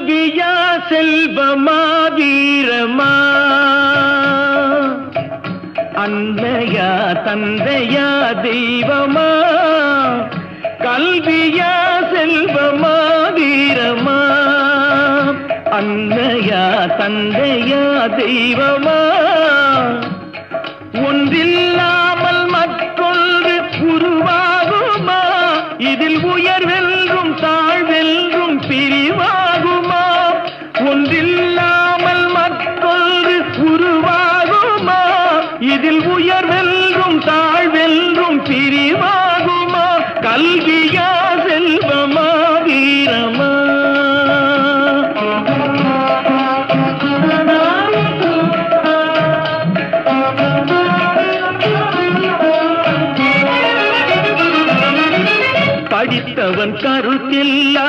கல்வியா செல்வமா வீரமா, அன்னையா தந்தையா தெய்வமா, கல்வியா செல்வமா வீரமா, அன்னையா தந்தையா தெய்வமா, ஒன்றில்லாமல் மற்றொன்று உருவாகுமா, இதில் உயர்வென்றும் தாழ்வென்றும் பிரிவாகுமா, ஒன்றில்லாமல் மற்றொன்று உருவாகுமா, இதில் உயர்வென்றும் தாழ்வென்றும் பிரிவாகுமா, கல்வியா செல்வமா வீரமா. படித்தவன் கருத்தில்லா